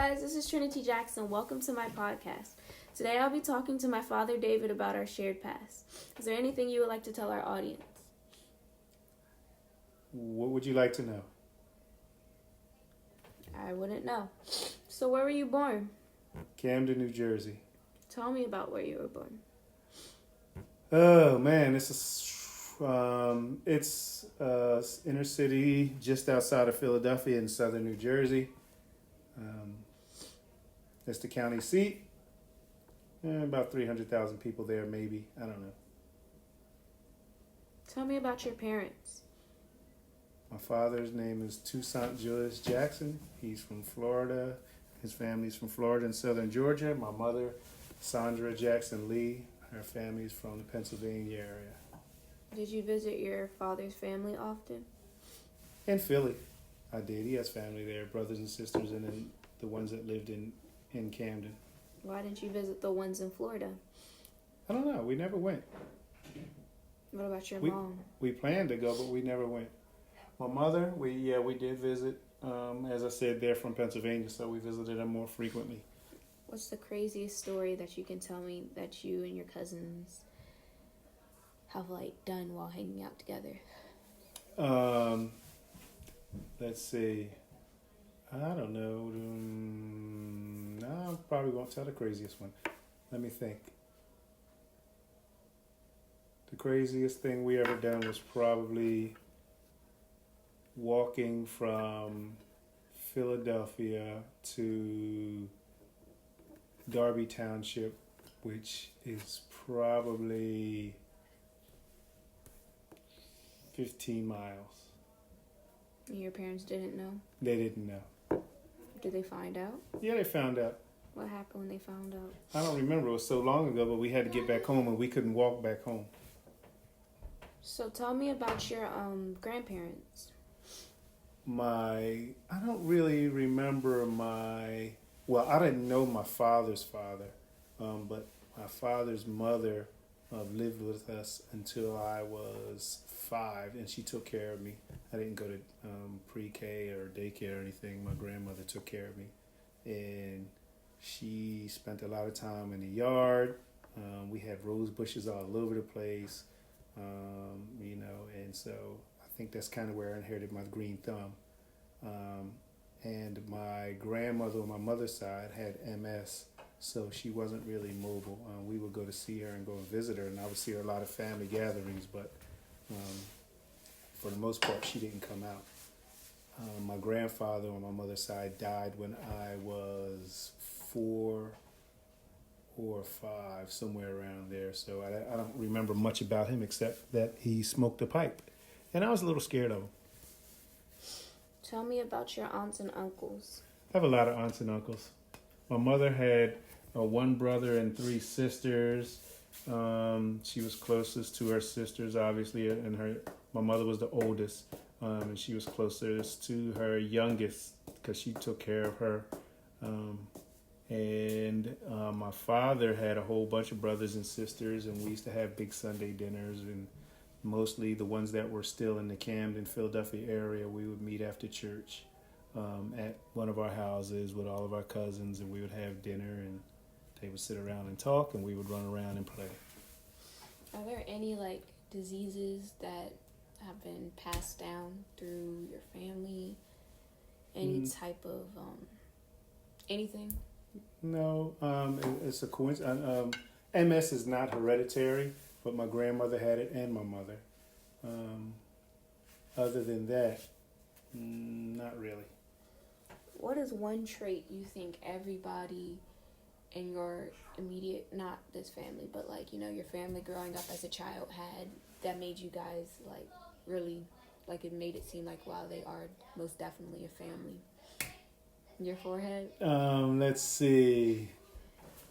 guys, this is Trinity Jackson. Welcome to my podcast. Today I'll be talking to my father David about our shared past. Is there anything you would like to tell our audience? What would you like to know? I wouldn't know. So where were you born? Camden, New Jersey. Tell me about where you were born. Oh man, it's inner city just outside of Philadelphia in southern New Jersey. That's the county seat. About 300,000 people there, maybe. I don't know. Tell me about your parents. My father's name is Toussaint Julius Jackson. He's from Florida. His family's from Florida and southern Georgia. My mother, Sandra Jackson Lee. Her family's from the Pennsylvania area. Did you visit your father's family often? In Philly, I did. He has family there, brothers and sisters, and then the ones that lived in Camden. Why didn't you visit the ones in Florida? I don't know. We never went. What about your mom? We planned to go, but we never went. My mother, we did visit. As I said, they're from Pennsylvania, so we visited them more frequently. What's the craziest story that you can tell me that you and your cousins have done while hanging out together? Let's see. I don't know. I probably won't tell the craziest one. Let me think. The craziest thing we ever done was probably walking from Philadelphia to Darby Township, which is probably 15 miles. And your parents didn't know? They didn't know. Did they find out? Yeah, they found out. What happened when they found out? I don't remember. It was so long ago, but we had to get back home and we couldn't walk back home. So tell me about your grandparents. I don't really remember I didn't know my father's father, but my father's mother lived with us until I was 5, and she took care of me. I didn't go to pre-K or daycare or anything. My grandmother took care of me, and she spent a lot of time in the yard. We had rose bushes all over the place, and so I think that's kind of where I inherited my green thumb. And my grandmother on my mother's side had MS, so she wasn't really mobile. We would go to see her and go and visit her, and I would see her a lot of family gatherings, but for the most part, she didn't come out. My grandfather on my mother's side died when I was 4 or 5, somewhere around there, so I don't remember much about him except that he smoked a pipe, and I was a little scared of him. Tell me about your aunts and uncles. I have a lot of aunts and uncles. My mother had 1 brother and 3 sisters. She was closest to her sisters, obviously, and my mother was the oldest, and she was closest to her youngest because she took care of her. And my father had a whole bunch of brothers and sisters, and we used to have big Sunday dinners, and mostly the ones that were still in the Camden, Philadelphia area, we would meet after church at one of our houses with all of our cousins, and we would have dinner, and they would sit around and talk, and we would run around and play. Are there any diseases that have been passed down through your family? Any type of anything? No, it's a coincidence. MS is not hereditary, but my grandmother had it and my mother. Other than that, not really. What is one trait you think everybody in your immediate, not this family, but your family growing up as a child had that made you guys really, it made it seem wow, they are most definitely a family? Your forehead? Let's see.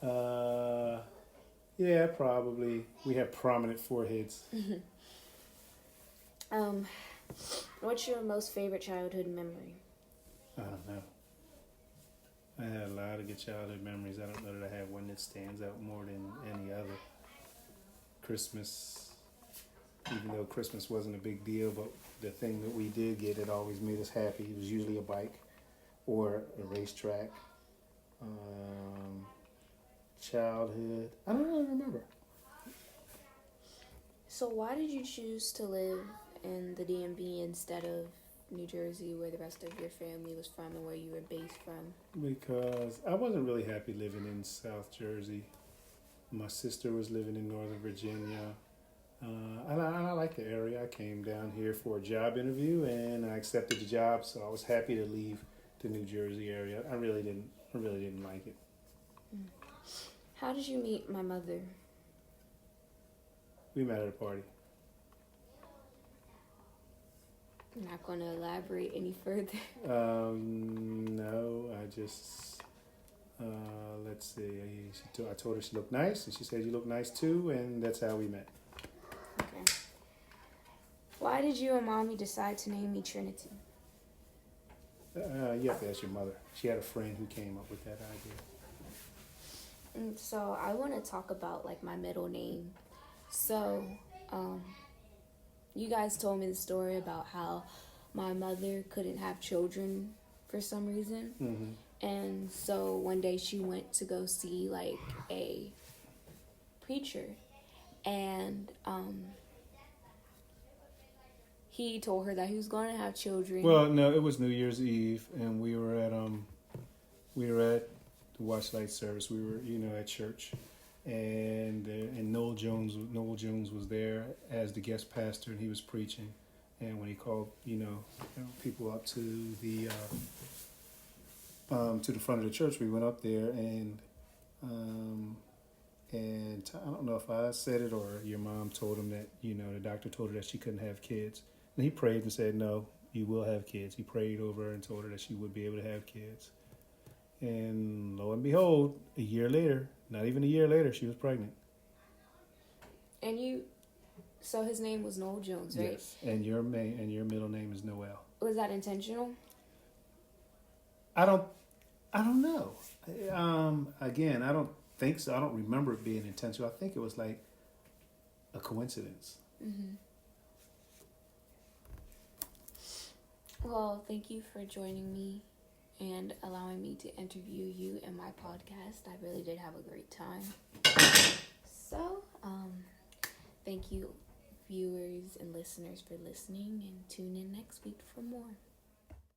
Yeah, probably. We have prominent foreheads. What's your most favorite childhood memory? I don't know. I had a lot of good childhood memories. I don't know that I have one that stands out more than any other. Christmas, even though Christmas wasn't a big deal, but the thing that we did get, it always made us happy. It was usually a bike or a racetrack. childhood. I don't really remember. So why did you choose to live in the DMV instead of New Jersey, where the rest of your family was from and where you were based from? Because I wasn't really happy living in South Jersey. My sister was living in Northern Virginia. And I like the area. I came down here for a job interview and I accepted the job, so I was happy to leave the New Jersey area. I really didn't like it. How did you meet my mother? We met at a party. I'm not going to elaborate any further. No, I just let's see. I told her she looked nice, and she said you look nice too, and that's how we met. Okay. Why did you and Mommy decide to name me Trinity? You have to ask your mother. She had a friend who came up with that idea. And so I want to talk about like my middle name. So, you guys told me the story about how my mother couldn't have children for some reason. Mm-hmm. And so one day she went to go see like a preacher, and he told her that he was going to have children. Well, no, it was New Year's Eve, and we were at the Watchlight service. We were, at church, and Noel Jones was there as the guest pastor, and he was preaching. And when he called, people up to the front of the church, we went up there, and I don't know if I said it or your mom told him that, the doctor told her that she couldn't have kids. And he prayed and said, no, you will have kids. He prayed over her and told her that she would be able to have kids. And lo and behold, a year later, not even a year later, she was pregnant. So his name was Noel Jones, right? Yes. And your middle name is Noel. Was that intentional? I don't know. Again, I don't think so. I don't remember it being intentional. I think it was like a coincidence. Mm-hmm. Well, thank you for joining me and allowing me to interview you in my podcast. I really did have a great time. So, thank you, viewers and listeners, for listening, and tune in next week for more.